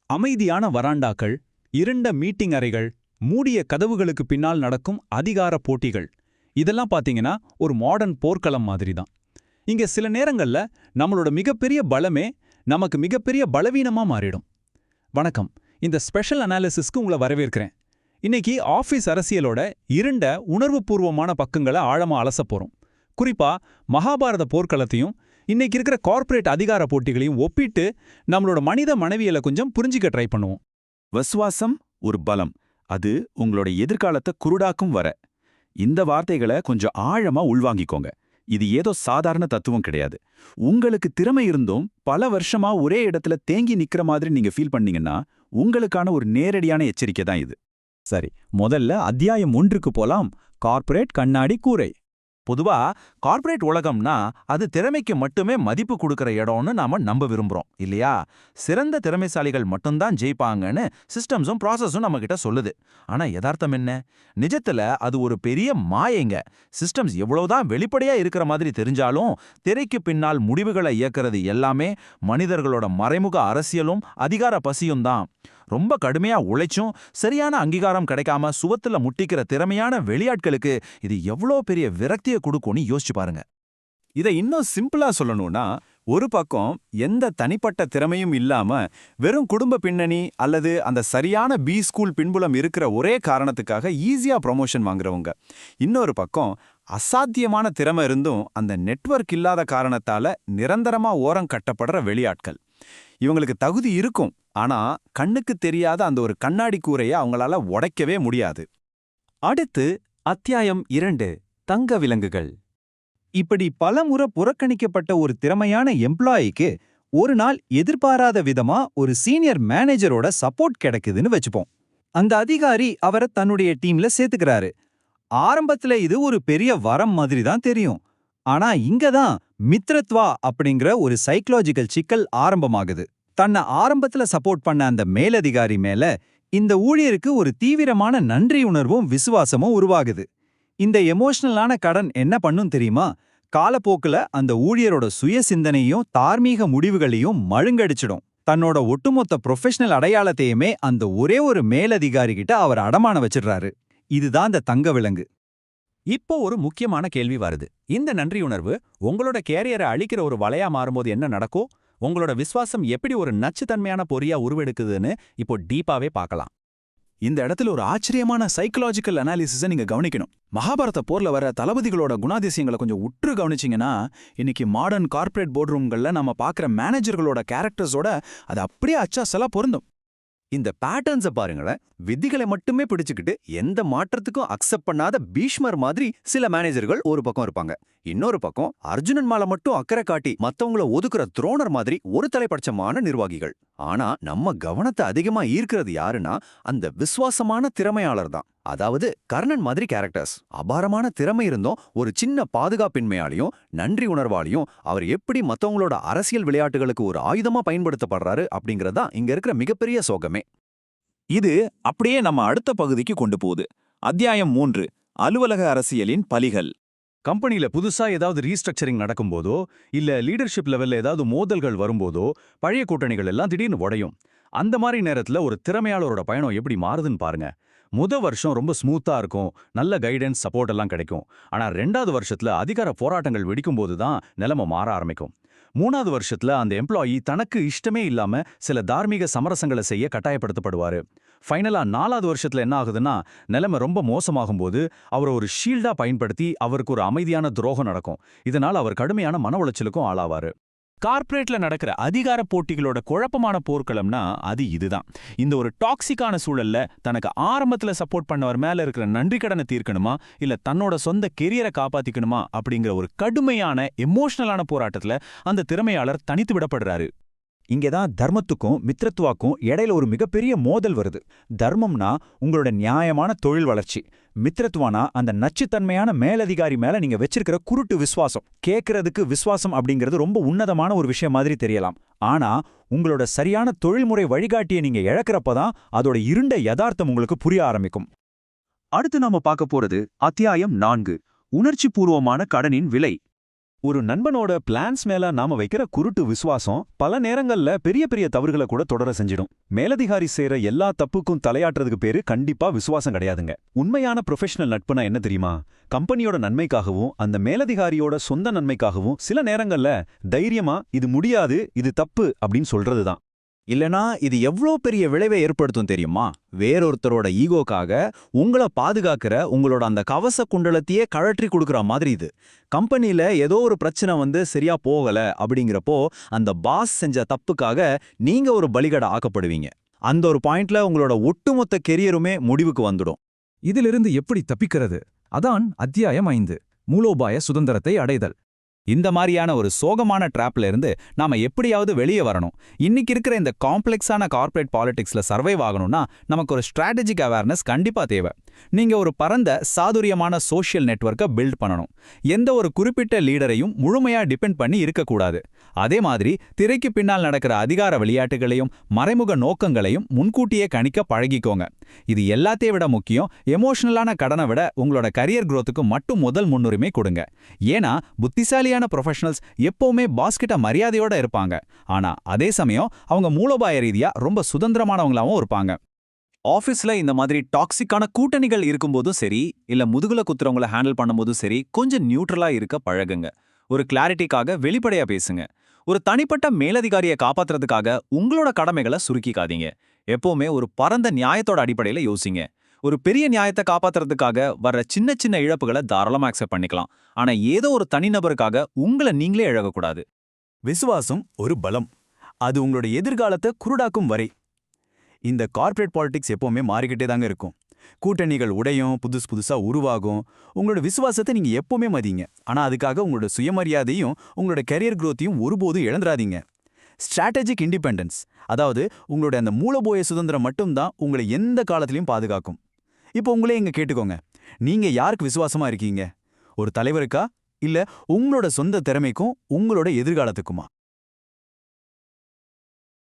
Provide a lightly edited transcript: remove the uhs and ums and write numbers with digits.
அமைதியான வராண்டாக்கள், இருண்ட மீட்டிங் அறைகள், மூடிய கதவுகளுக்கு பின்னால் நடக்கும் அதிகார போட்டிகள் இதெல்லாம் பாத்தீங்கன்னா ஒரு மாடர்ன் போர்க்களம் மாதிரி தான். இங்க சில நேரங்கள்ல நம்மளோட மிகப்பெரிய பலமே நமக்கு மிகப்பெரிய பலவீனமா மாறிடும். வணக்கம், இந்த ஸ்பெஷல் அனாலிசிஸ்க்கு உங்களை வரவேற்கிறேன். இன்னைக்கு ஆஃபீஸ் அரசியலோட இருண்ட உணர்வுபூர்வமான பக்கங்களை ஆழமா அலசப் போறோம். குறிப்பா மகாபாரத போர்க்களத்தையும் இன்னைக்கு இருக்கிற கார்ப்பரேட் அதிகார போட்டிகளையும் ஒப்பிட்டு நம்மளோட மனித மனைவியலை கொஞ்சம் புரிஞ்சிக்க ட்ரை பண்ணுவோம். விசுவாசம் ஒரு பலம், அது உங்களோட எதிர்காலத்தை குருடாக்கும் வர. இந்த வார்த்தைகளை கொஞ்சம் ஆழமா உள்வாங்கிக்கோங்க. இது ஏதோ சாதாரண தத்துவம் கிடையாது. உங்களுக்கு திறமை இருந்தும் பல வருஷமா ஒரே இடத்துல தேங்கி நிக்கிற மாதிரி நீங்க ஃபீல் பண்ணீங்கன்னா உங்களுக்கான ஒரு நேரடியான எச்சரிக்கை தான் இது. சரி, முதல்ல அத்தியாயம் 1க்கு போலாம். கார்ப்பரேட் கண்ணாடி கூரை. பொதுவா கார்ப்பரேட் உலகம்னா அது திறமைக்கு மட்டுமே மதிப்பு கொடுக்கற இடம்னு நாம நம்ப விரும்புறோம் இல்லையா? சிறந்த திறமைசாலிகள் மட்டும்தான் ஜெயிப்பாங்கன்னு சிஸ்டம்ஸும் ப்ராசஸும் நம்ம கிட்ட சொல்லுது. ஆனா யதார்த்தம் என்ன? நிஜத்துல அது ஒரு பெரிய மாயைங்க. சிஸ்டம்ஸ் எவ்வளவுதான் வெளிப்படையா இருக்கிற மாதிரி தெரிஞ்சாலும் திரைக்கு பின்னால் முடிவுகளை இயக்கிறது எல்லாமே மனிதர்களோட மறைமுக அரசியலும் அதிகார பசியும் தான். ரொம்ப கடுமையா உழைச்சும் சரியான அங்கீகாரம் கிடைக்காம சுவத்துல முட்டிக்கிற திறமையான வெளியாட்களுக்கு இது எவ்வளோ பெரிய விரக்தியை கொடுக்கும்னு யோசிச்சு பாருங்க. இதை இன்னும் சிம்பிளா சொல்லணும்னா, ஒரு பக்கம் எந்த தனிப்பட்ட திறமையும் இல்லாம வெறும் குடும்ப பின்னணி அல்லது அந்த சரியான பி ஸ்கூல் பின்புலம் இருக்கிற ஒரே காரணத்துக்காக ஈஸியா ப்ரமோஷன் வாங்குறவங்க. இன்னொரு பக்கம் அசாத்தியமான திறமை இருந்தும் அந்த நெட்வொர்க் இல்லாத காரணத்தால நிரந்தரமா ஓரம் கட்டப்படுற வெளியாட்கள். இவங்களுக்கு தகுதி இருக்கும், ஆனா கண்ணுக்கு தெரியாத அந்த ஒரு கண்ணாடி கூரையை அவங்களால உடைக்கவே முடியாது. அடுத்து அத்தியாயம் 2, தங்க விலங்குகள். இப்படி பலமுறை புறக்கணிக்கப்பட்ட ஒரு திறமையான எம்ப்ளாயிக்கு ஒரு நாள் எதிர்பாராத விதமா ஒரு சீனியர் மேனேஜரோட சப்போர்ட் கிடைக்குதுன்னு வச்சுப்போம். அந்த அதிகாரி அவரை தன்னுடைய டீம்ல சேர்த்துக்கிறாரு. ஆரம்பத்துல இது ஒரு பெரிய வரம் மாதிரி தான் தெரியும். ஆனா இங்கதான் மித்ரத்வா அப்படிங்கிற ஒரு சைக்கலாஜிக்கல் சிக்கல் ஆரம்பமாகுது. தன்னை ஆரம்பத்துல சப்போர்ட் பண்ண அந்த மேலதிகாரி மேல இந்த ஊழியருக்கு ஒரு தீவிரமான நன்றி உணர்வும் விசுவாசமும் உருவாகுது. இந்த எமோஷனலான கடன் என்ன பண்ணும் தெரியுமா? காலப்போக்குல அந்த ஊழியரோட சுய சிந்தனையும் தார்மீக முடிவுகளையும் மழுங்கடிச்சிடும். தன்னோட ஒட்டுமொத்த ப்ரொஃபஷனல் அடையாளத்தையுமே அந்த ஒரே ஒரு மேலதிகாரி கிட்ட அவர் அடமான வச்சிடுறாரு. இதுதான் அந்த தங்க விலங்கு. இப்போ ஒரு முக்கியமான கேள்வி வருது. இந்த நன்றியுணர்வு உங்களோட கேரியரை அழிக்கிற ஒரு வலையா மாறும்போது என்ன நடக்கும்? உங்களோட விசுவாசம் எப்படி ஒரு நச்சுத்தன்மையான பொறியா உருவெடுக்குதுன்னு இப்போ டீப்பாவே பார்க்கலாம். இந்த இடத்துல ஒரு ஆச்சரியமான சைக்கலாஜிக்கல் அனாலிசிஸை நீங்க கவனிக்கணும். மகாபாரத போர்ல வர தளபதிகளோட குணாதிசயங்களை கொஞ்சம் உற்று கவனிச்சிங்கன்னா இன்னைக்கு மாடர்ன் கார்ப்பரேட் போர்ட் ரூம்கள்ல நம்ம பார்க்குற மேனேஜர்களோட கேரக்டர்ஸோட அது அப்படியே அச்சாசலா பொருந்தும். இந்த பேட்டர்ன்ஸை பாருங்களேன். விதிகளை மட்டுமே பிடிச்சுக்கிட்டு எந்த மாற்றத்துக்கும் அக்செப்ட் பண்ணாத பீஷ்மர் மாதிரி சில மேனேஜர்கள் ஒரு பக்கம் இருப்பாங்க. இன்னொரு பக்கம் அர்ஜுனன் மேல மட்டும் அக்கறை காட்டி மத்தவங்கள ஒதுக்குற துரோணர் மாதிரி ஒரு தலைப்பட்சமான நிர்வாகிகள். ஆனா நம்ம கவனத்தை அதிகமா ஈர்க்கிறது யாருன்னா அந்த விசுவாசமான திறமையாளர் தான். அதாவது கர்ணன் மாதிரி கேரக்டர்ஸ். அபாரமான திறமை இருந்தும் ஒரு சின்ன பாதுகாப்பின்மையாலையும் நன்றி உணர்வாலையும் அவர் எப்படி மத்தவங்களோட அரசியல் விளையாட்டுகளுக்கு ஒரு ஆயுதமா பயன்படுத்தப்படுறாரு அப்படிங்கறதா இங்க இருக்கிற மிகப்பெரிய சோகமே. இது அப்படியே நம்ம அடுத்த பகுதிக்கு கொண்டு போகுது. அத்தியாயம் 3, அலுவலக அரசியலின் பலிகள். கம்பெனில புதுசா ஏதாவது ரீஸ்ட்ரக்சரிங் நடக்கும்போதோ இல்ல லீடர்ஷிப் லெவல்ல ஏதாவது மோதல்கள் வரும்போதோ பழைய கூட்டணிகள் எல்லாம் திடீர்னு உடையும். அந்த மாதிரி நேரத்துல ஒரு திறமையாளரோட பயணம் எப்படி மாறுதுன்னு பாருங்க. வருஷம் ரொம்ப ஸ்மூத்தா இருக்கும், நல்ல கைடன்ஸ் சப்போர்ட் எல்லாம் கிடைக்கும். ஆனா 2வது வருஷத்துல அதிகார போராட்டங்கள் வெடிக்கும் போது தான் நிலைமை மாற ஆரம்பிக்கும். 3வது வருஷத்துல அந்த எம்ப்ளாயி தனக்கு இஷ்டமே இல்லாம சில தார்மீக சமரசங்களை செய்ய கட்டாயப்படுத்தப்படுவாரு. ஃபைனலா 4வது வருஷத்துல என்ன ஆகுதுன்னா நிலைமை ரொம்ப மோசமாகும் போது அவரை ஒரு ஷீல்டா பயன்படுத்தி அவருக்கு ஒரு அமைதியான துரோகம் நடக்கும். இதனால் அவர் கடுமையான மன உளைச்சலுக்கும் ஆளாவாரு. கார்ப்பரேட்ல நடக்கிற அதிகார போட்டிகளோட குழப்பமான போர்க்களம்னா அது இதுதான். இந்த ஒரு டாக்ஸிக்கான சூழல்ல தனக்கு ஆரம்பத்துல சப்போர்ட் பண்ணவர் மேல இருக்கிற நன்றி கடனை தீர்க்கணுமா இல்ல தன்னோட சொந்த கெரியரை காப்பாத்திக்கணுமா அப்படிங்கிற ஒரு கடுமையான எமோஷனலான போராட்டத்துல அந்த திறமையாளர் தனித்து விடப்படுறாரு. இங்கதான் தர்மத்துக்கும் மித்ரத்வாக்கும் இடையில ஒரு மிகப்பெரிய மோதல் வருது. தர்மம்னா உங்களோட நியாயமான தொழில் வளர்ச்சி, மித்ரத்வானா அந்த நச்சுத்தன்மையான மேலதிகாரி மேல நீங்க வச்சிருக்கிற குருட்டு விசுவாசம். கேட்கறதுக்கு விசுவாசம் அப்படிங்கிறது ரொம்ப உன்னதமான ஒரு விஷயம் மாதிரி தெரியலாம். ஆனா உங்களோட சரியான தொழில்முறை வழிகாட்டியை நீங்க இழக்கிறப்பதான் அதோட இருண்ட யதார்த்தம் உங்களுக்கு புரிய ஆரம்பிக்கும். அடுத்து நாம பார்க்க போறது அத்தியாயம் 4, உணர்ச்சி பூர்வமான கடனின் விலை. ஒரு நண்பனோட பிளான்ஸ் மேல நாம வைக்கிற குருட்டு விசுவாசம் பல நேரங்கள்ல பெரிய பெரிய தவறுகளை கூட தொடர செஞ்சிடும். மேலதிகாரி செய்யற எல்லா தப்புக்கும் தலையாட்டுறதுக்கு பேரு கண்டிப்பா விசுவாசம் கிடையாதுங்க. உண்மையான ப்ரொஃபஷனல் நட்புனா என்ன தெரியுமா? கம்பெனியோட நன்மைக்காகவும் அந்த மேலதிகாரியோட சொந்த நன்மைக்காகவும் சில நேரங்கள்ல தைரியமா இது முடியாது, இது தப்பு அப்படின்னு சொல்றதுதான். இல்லனா இது எவ்ளோ பெரிய விளைவை ஏற்படுத்தும் தெரியுமா? வேறொருத்தரோட ஈகோக்காக உங்கள பாதுகாக்கிற உங்களோட அந்த கவச குண்டலத்தையே கழற்றி கொடுக்கற மாதிரி இது. கம்பெனில ஏதோ ஒரு பிரச்சனை வந்து சரியா போகல அப்படிங்கிறப்போ அந்த பாஸ் செஞ்ச தப்புக்காக நீங்க ஒரு பலிகடா ஆக்கப்படுவீங்க. அந்த ஒரு பாயிண்ட்ல உங்களோட ஒட்டுமொத்த கெரியருமே முடிவுக்கு வந்துடும். இதிலிருந்து எப்படி தப்பிக்கிறது? அதான் அத்தியாயம் 5, மூலோபாய சுதந்திரத்தை அடைதல். இந்த மாதிரியான ஒரு சோகமான ட்ராப்ல இருந்து நாம எப்படியாவது வெளியே வரணும். இன்னைக்கு இருக்கிற இந்த காம்ப்ளெக்ஸான கார்ப்பரேட் பாலிடிக்ஸ்ல சர்வைவ் ஆகணும்னா நமக்கு ஒரு ஸ்ட்ராட்டஜிக் அவேர்னஸ் கண்டிப்பா தேவை. நீங்க ஒரு பரந்த சாதுரியமான சோஷியல் நெட்வொர்க்கை பில்ட் பண்ணணும். எந்த ஒரு குறிப்பிட்ட லீடரையும் முழுமையா டிபெண்ட் பண்ணி இருக்கக்கூடாது. அதே மாதிரி திரைக்கு பின்னால் நடக்கிற அதிகார விளையாட்டுகளையும் மறைமுக நோக்கங்களையும் முன்கூட்டியே கணிக்க பழகிக்கோங்க. இது எல்லாத்தையும் விட முக்கியம், எமோஷனலான கடனை விட உங்களோட கரியர் growthக்கு மட்டும் முதல் முன்னுரிமை கொடுங்க. ஏன்னா புத்திசாலியான ப்ரொஃபஷனல்ஸ் எப்பவுமே பாஸ்கிட்ட மரியாதையோட இருப்பாங்க. ஆனா அதே சமயம் அவங்க மூலோபாய ரீதியா ரொம்ப சுதந்திரமானவங்களாவும் இருப்பாங்க. ஆஃபீஸ்ல இந்த மாதிரி டாக்ஸிக்கான கூட்டணிகள் இருக்கும்போதும் சரி, இல்ல முதுகுல குத்துறவங்கள ஹேண்டில் பண்ணும்போதும் சரி, கொஞ்சம் நியூட்ரலா இருக்க பழகுங்க. ஒரு கிளாரிட்டிக்காக வெளிப்படையா பேசுங்க. ஒரு தனிப்பட்ட மேலதிகாரியை காப்பாத்துறதுக்காக உங்களோட கடமைகளை சுருக்கிக்காதீங்க. எப்பவுமே ஒரு பரந்த நியாயத்தோட அடிப்படையில யோசிங்க. ஒரு பெரிய நியாயத்தை காப்பாத்துறதுக்காக வர்ற சின்ன சின்ன இழப்புகளை தாராளமா அக்செப்ட் பண்ணிக்கலாம். ஆனா ஏதோ ஒரு தனிநபருக்காக உங்களை நீங்களே இழக்கக்கூடாது. விசுவாசம் ஒரு பலம். அது உங்களோட எதிர்காலத்தை குருடாக்கும் வரை. இந்த கார்ப்பரேட் பாலிடிக்ஸ் எப்பவுமே மாறிக்கிட்டே தாங்க இருக்கும். கூட்டணிகள் உடையும், புதுசா உருவாகும். உங்களோட விசுவாசத்தை நீங்க எப்பவுமே மதிங்க. ஆனா அதுக்காக உங்களோட சுயமரியாதையும் உங்களோட கெரியர் growthையும் ஒருபோதும் இழந்துராதீங்க. ஸ்ட்ராட்டஜிக் இண்டிபெண்டன்ஸ், அதாவது உங்களோட அந்த மூலோபாய சுதந்திரம் மட்டும்தான் உங்களை எந்த காலத்திலையும் பாதுகாக்கும். இப்போ உங்களே இங்க கேட்டுக்கோங்க, நீங்க யாருக்கு விசுவாசமா இருக்கீங்க? ஒரு தலைவருக்கா, இல்ல உங்களோட சொந்த திறமைக்கும் உங்களோட எதிர்காலத்துக்குமா?